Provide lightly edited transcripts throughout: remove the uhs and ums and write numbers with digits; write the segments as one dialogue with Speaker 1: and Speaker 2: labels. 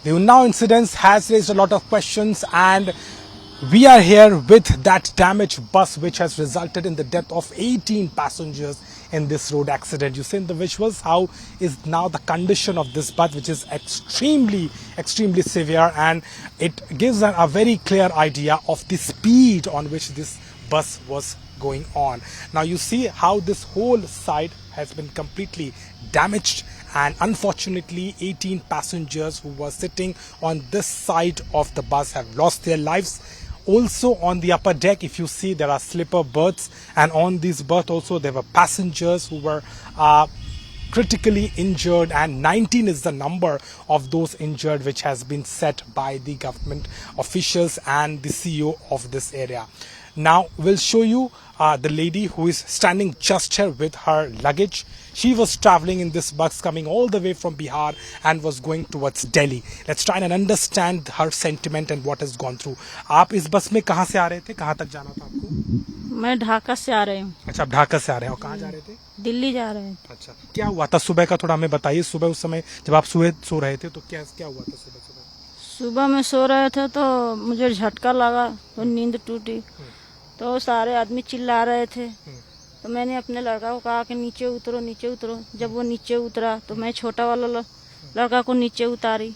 Speaker 1: The Unnao incident has raised a lot of questions, and we are here with that damaged bus which has resulted in the death of 18 passengers in this road accident. You see in the visuals how is now the condition of this bus, which is extremely severe, and it gives a very clear idea of the speed on which this bus was going on. Now you see how this whole side has been completely damaged, and unfortunately 18 passengers who were sitting on this side of the bus have lost their lives. Also on the upper deck, if you see, there are sleeper berths, and on these berths also there were passengers who were critically injured, and 19 is the number of those injured which has been set by the government officials and the CEO of this area. Now we'll show you the lady who is standing just here with her luggage. She was traveling in this bus coming all the way from Bihar and was going towards Delhi. Let's try and understand her sentiment and what has gone through. आप इस बस में कहाँ से आ रहे थे? कहाँ तक जाना था आपको?
Speaker 2: मैं ढाका से आ रही हूँ।
Speaker 1: अच्छा, आप ढाका से आ रहे हैं। और कहाँ जा रहे थे?
Speaker 2: दिल्ली जा रहे हैं।
Speaker 1: अच्छा, क्या हुआ था सुबह का थोड़ा हमें बताइए। सुबह उस समय जब आप सो रहे थे तो क्या हुआ था
Speaker 2: सुबह में सो रहे थे तो मुझे झटका लगा तो नींद टूटी, तो सारे आदमी चिल्ला रहे थे, तो मैंने अपने लड़का को कहा कि नीचे उतरो नीचे उतरो। जब वो नीचे उतरा तो मैं छोटा वाला लड़का को नीचे उतारी।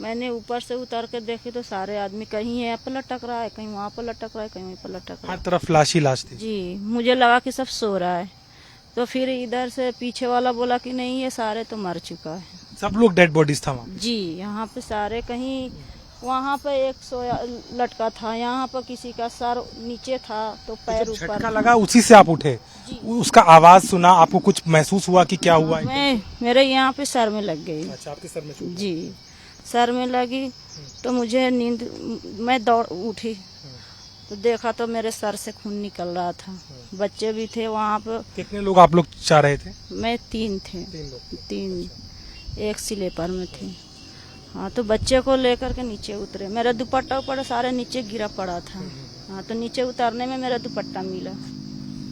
Speaker 2: मैंने ऊपर से उतर के देखी तो सारे आदमी कहीं यहाँ पर लटक रहा है, कहीं वहाँ पर लटक रहा है, कहीं वहीं पर लटक रहा है।
Speaker 1: हर तरफ लाश ही लाश थी।
Speaker 2: जी, मुझे लगा कि सब सो रहा है, तो फिर इधर से पीछे वाला बोला कि नहीं ये सारे तो मर चुका है।
Speaker 1: सब लोग डेड बॉडीज था वहाँ?
Speaker 2: जी, यहाँ पे सारे कहीं, वहाँ पे एक सोया लटका था, यहाँ पर किसी का सर नीचे था तो पैर ऊपर।
Speaker 1: झटका लगा उसी से आप उठे? उसका आवाज सुना, आपको कुछ महसूस हुआ कि क्या हुआ?
Speaker 2: मेरे यहाँ पे सर में लग गई।
Speaker 1: अच्छा, आपके सर में?
Speaker 2: जी, सर में लगी तो मुझे नींद, मैं दौड़ उठी तो देखा तो मेरे सर से खून निकल रहा था। बच्चे भी थे वहाँ पे।
Speaker 1: कितने लोग आप लोग जा रहे थे?
Speaker 2: मैं 3 थे।
Speaker 1: 3 लोग?
Speaker 2: 3, एक स्लीपर में थी। हाँ, तो बच्चे को लेकर के नीचे उतरे। मेरा दुपट्टा ऊपर सारे नीचे गिरा पड़ा था। हाँ, तो नीचे उतरने में मेरा दुपट्टा मिला।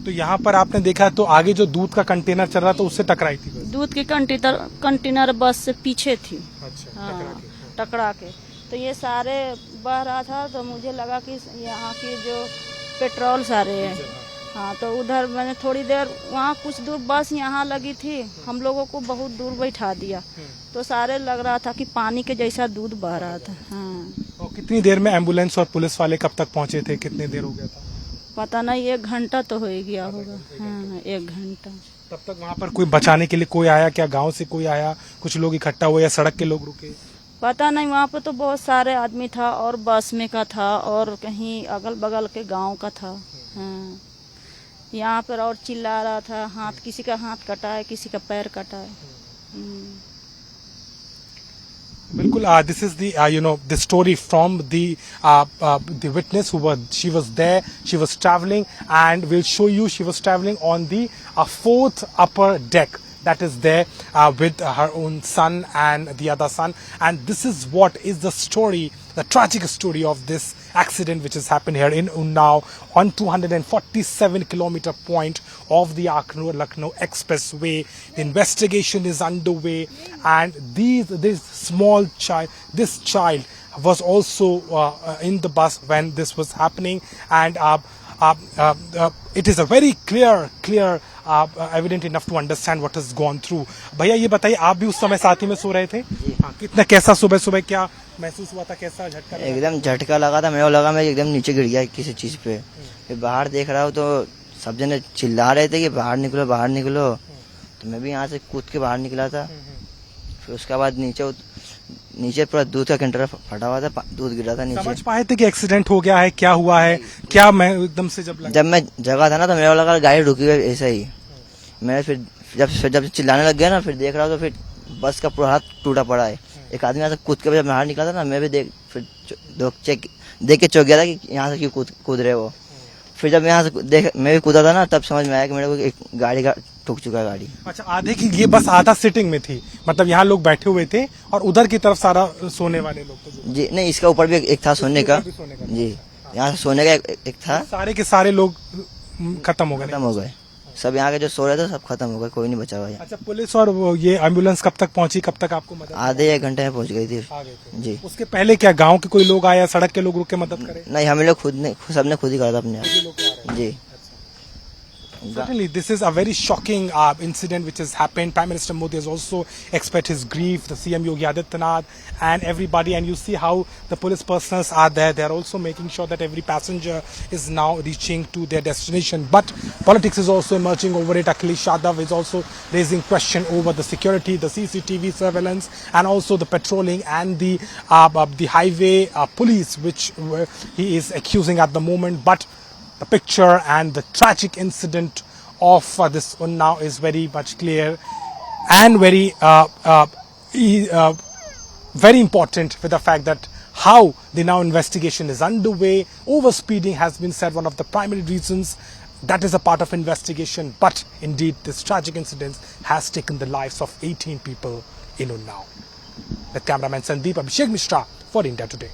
Speaker 1: तो यहाँ पर आपने देखा तो आगे जो दूध का कंटेनर चल रहा था उससे टकराई थी बस?
Speaker 2: दूध की कंटेनर बस से पीछे थी।
Speaker 1: अच्छा,
Speaker 2: हाँ, टकरा के तो ये सारे बह रहा था, तो मुझे लगा कि यहाँ की जो पेट्रोल सारे है। हाँ, तो उधर मैंने थोड़ी देर, वहाँ कुछ दूर बस यहाँ लगी थी, हम लोगों को बहुत दूर बैठा दिया, तो सारे लग रहा था कि पानी के जैसा दूध बह रहा था। हाँ।
Speaker 1: और कितनी देर में एम्बुलेंस और पुलिस वाले कब तक पहुँचे थे? कितनी देर हो गया था?
Speaker 2: पता नहीं, 1 घंटा तो हो ही गया होगा। हाँ, 1 घंटा।
Speaker 1: तब तक वहाँ पर कोई बचाने के लिए कोई आया क्या? गाँव से कोई आया? कुछ लोग इकट्ठा हुए या सड़क के लोग रुके?
Speaker 2: पता नहीं, वहाँ पे तो बहुत सारे आदमी था, और बस में का था और कहीं अगल बगल के गांव का था। हाँ, यहाँ पर और चिल्ला रहा था, हाथ, किसी का हाथ कटा है, किसी का पैर कटा है।
Speaker 1: बिल्कुल, this is the the story from the witness she was there. She was traveling, and we'll show you she was traveling on the 4th upper deck that is there with her own son and the other son, and this is what is the story, the tragic story of this accident which has happened here in Unnao on 247-kilometer point of the Lucknow Expressway. The investigation is underway, and this child was also in the bus when this was happening, and it is a very clear evident enough to understand what has gone through. भैया ये बताइए, आप भी उस समय साथी में सो रहे थे? कितना, कैसा सुबह क्या महसूस हुआ था? कैसा झटका?
Speaker 3: एकदम झटका लगा था, मेरे लगा मैं एकदम नीचे गिर गया किसी चीज पे। फिर बाहर देख रहा हूँ तो सब जने चिल्ला रहे थे कि बाहर निकलो बाहर निकलो, तो मैं भी यहाँ से कूद के बाहर निकला था। फिर उसके बाद नीचे पूरा दूध का कंटेनर फटा हुआ था, दूध गिर रहा था नीचे।
Speaker 1: समझ पाए थे कि एक्सीडेंट हो गया है? क्या हुआ है? क्या मैं एकदम से जब
Speaker 3: मैं जगह था ना तो मेरे लगा गाड़ी रुकी हुई ऐसा ही। मैं फिर जब चिल्लाने लग गया ना, फिर देख रहा हूँ तो फिर बस का पूरा हाथ टूटा पड़ा है। एक आदमी यहाँ से कूद के जब बाहर निकला था ना, मैं भी देख के चौंक गया था कि यहाँ से क्यों कूद रहे वो। फिर जब यहाँ से मैं भी कूदा था ना, तब समझ में आया कि मेरे को एक गाड़ी का ठुक चुका है गाड़ी।
Speaker 1: अच्छा, आधे की ये बस आधा सिटिंग में थी, मतलब यहाँ लोग बैठे हुए थे और उधर की तरफ सारा सोने वाले लोग थे?
Speaker 3: जी नहीं, इसका ऊपर भी एक था सोने का। जी, यहाँ से सोने का एक था।
Speaker 1: सारे के सारे लोग खत्म हो गए?
Speaker 3: सब यहाँ के जो सो रहे थे सब खत्म हो गए, कोई नहीं बचा हुआ यहाँ।
Speaker 1: अच्छा, पुलिस और वो ये एम्बुलेंस कब तक पहुंची, कब तक आपको मदद
Speaker 3: आधे 1 घंटे में पहुंच गई थी।
Speaker 1: आ गए थे?
Speaker 3: जी
Speaker 1: उसके पहले क्या गांव के कोई लोग आए, सड़क के लोग रुक के मदद करे?
Speaker 3: नहीं, हम लोग सबने खुद ही करा था अपने
Speaker 1: ये लोग आ रहे
Speaker 3: आप।
Speaker 1: हैं।
Speaker 3: जी
Speaker 1: Certainly, this is a very shocking incident which has happened. Prime Minister Modi has also expressed his grief, the CM Yogi Adityanath and everybody. And you see how the police personnel are there. They are also making sure that every passenger is now reaching to their destination. But politics is also emerging over it. Akhilesh Yadav is also raising question over the security, the CCTV surveillance, and also the patrolling and the highway police, which he is accusing at the moment. But the picture and the tragic incident of this Unnao is very much clear and very very important with the fact that how the now investigation is underway. Overspeeding has been said one of the primary reasons. That is a part of investigation, but indeed this tragic incident has taken the lives of 18 people in Unnao. The cameraman Sandeep Abhishek Mishra for India Today.